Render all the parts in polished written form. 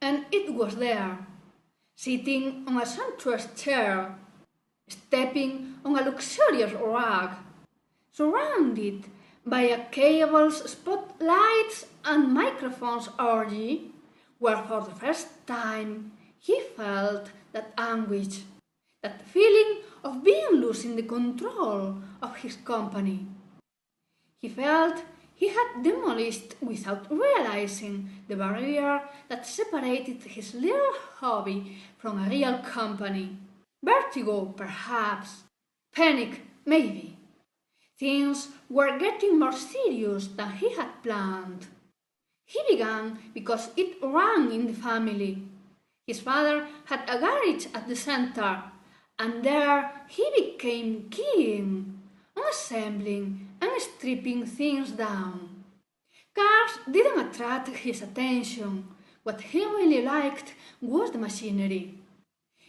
And it was there, sitting on a sumptuous chair, stepping on a luxurious rug, surrounded by a cables, spotlights and microphones orgy, where for the first time he felt that anguish, that feeling of being losing the control of his company. He felt he had demolished without realizing the barrier that separated his little hobby from a real company. Vertigo, perhaps. Panic, maybe. Things were getting more serious than he had planned. He began because it ran in the family. His father had a garage at the center, and there he became keen on assembling and stripping things down. Cars didn't attract his attention. What he really liked was the machinery.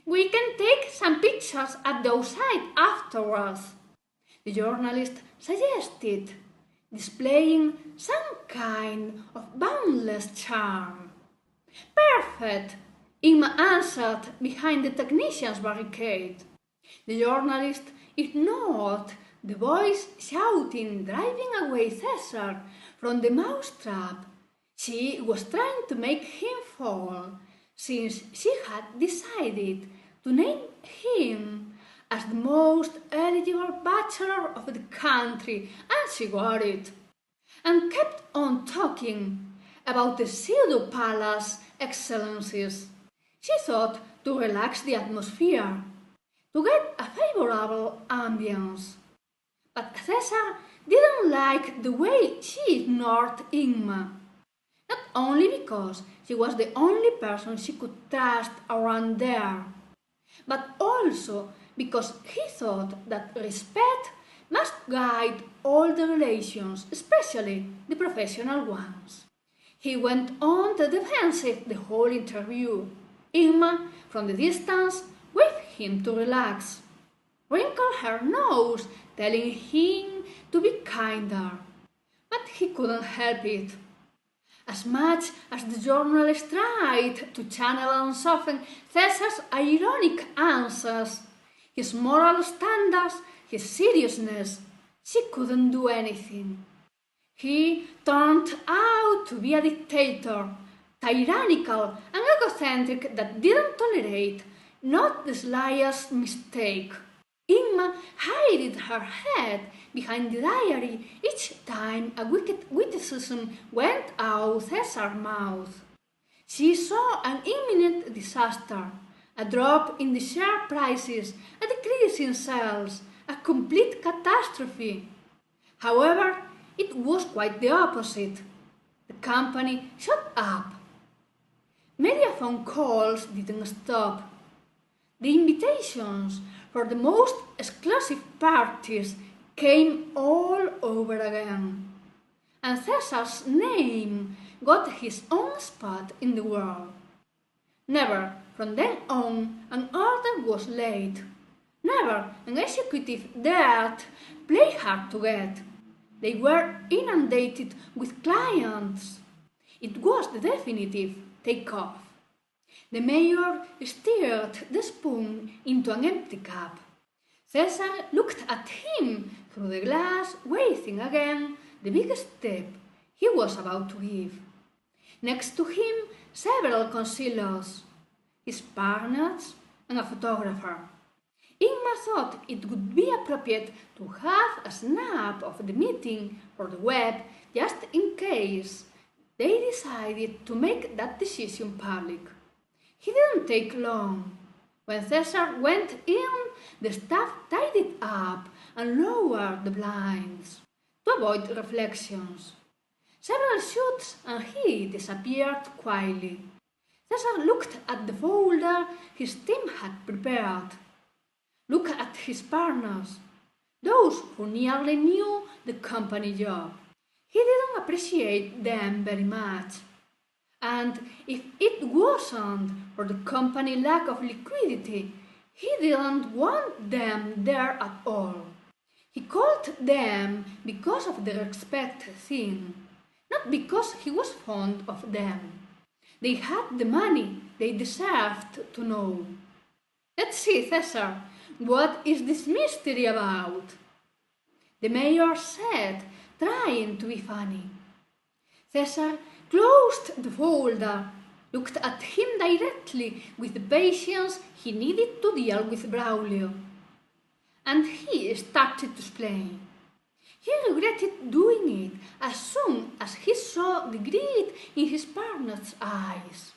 "We can take some pictures at the outside afterwards," the journalist suggested, displaying some kind of boundless charm. "Perfect," Ingma answered behind the technician's barricade. The journalist ignored the voice shouting, driving away Cesar from the Mousetrap. She was trying to make him fall, since she had decided to name him as the most eligible bachelor of the country, and she got it, and kept on talking about the pseudo-palace excellencies. She thought to relax the atmosphere, to get a favorable ambience. But Cesar didn't like the way she ignored Ingma, not only because she was the only person she could trust around there, but also because he thought that respect must guide all the relations, especially the professional ones. He went on the defensive the whole interview. Ingma, from the distance, waved him to relax, wrinkled her nose, telling him to be kinder. But he couldn't help it. As much as the journalist tried to channel and soften Cesar's ironic answers, his moral standards, his seriousness, she couldn't do anything. He turned out to be a dictator, tyrannical and egocentric that didn't tolerate not the slightest mistake. Ingma hid her head behind the diary each time a wicked witticism went out Cesar's mouth. She saw an imminent disaster, a drop in the share prices, a decrease in sales, a complete catastrophe. However, it was quite the opposite. The company shot up. Media phone calls didn't stop. The invitations for the most exclusive parties came all over again. And Cesar's name got his own spot in the world. Never, from then on, an order was late. Never an executive dared play hard to get. They were inundated with clients. It was the definitive takeoff. The mayor steered the spoon into an empty cup. Cesar looked at him through the glass, waiting again the big step he was about to give. Next to him, several concealers, his partners, and a photographer. Ingma thought it would be appropriate to have a snap of the meeting for the web just in case they decided to make that decision public. He didn't take long. When Cesar went in, the staff tidied up and lowered the blinds to avoid reflections. Several shoots and he disappeared quietly. Cesar looked at the folder his team had prepared. Looked at his partners, those who nearly knew the company job. He didn't appreciate them very much. And if it wasn't for the company lack of liquidity, he didn't want them there at all. He called them because of the respect thing, not because he was fond of them. They had the money they deserved to know. Let's see, Cesar, what is this mystery about? The mayor said, trying to be funny. Cesar closed the folder, looked at him directly with the patience he needed to deal with Braulio, and he started to explain. He regretted doing it as soon as he saw the greed in his partner's eyes.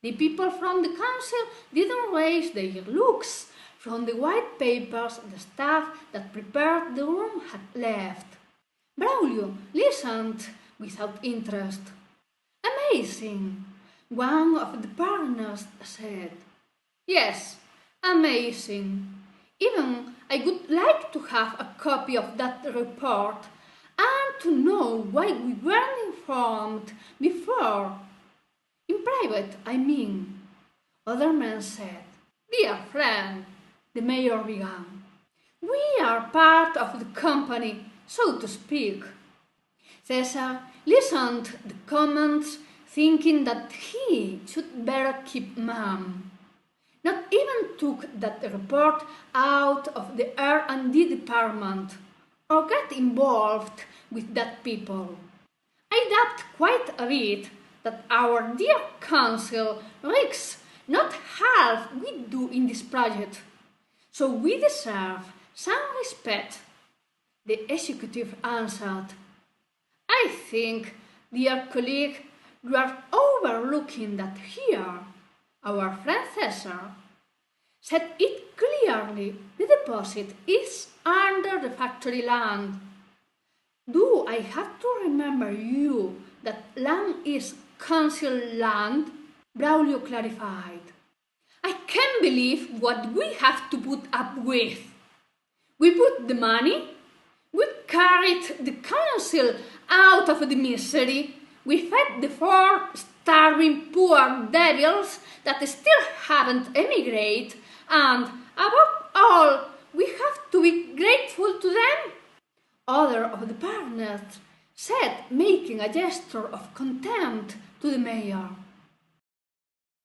The people from the council didn't raise their looks from the white papers the staff that prepared the room had left. Braulio listened without interest. Amazing, one of the partners said. Yes, amazing. Even I would like to have a copy of that report and to know why we weren't informed before. In private, I mean, other men said. Dear friend, the mayor began, we are part of the company, so to speak. Cesar listened to the comments, thinking that he should better keep mum. Not even took that report out of the R&D department or get involved with that people. I doubt quite a bit that our dear council risks not half we do in this project, so we deserve some respect, the executive answered. I think, dear colleague, you are overlooking that here. Our friend Cesar said it clearly, the deposit is under the factory land. Do I have to remember you that land is council land? Braulio clarified. I can't believe what we have to put up with. We put the money, we carried the council out of the misery, we fed the 4 starving poor devils that still haven't emigrated, and above all, we have to be grateful to them. Other of the partners said, making a gesture of contempt to the mayor.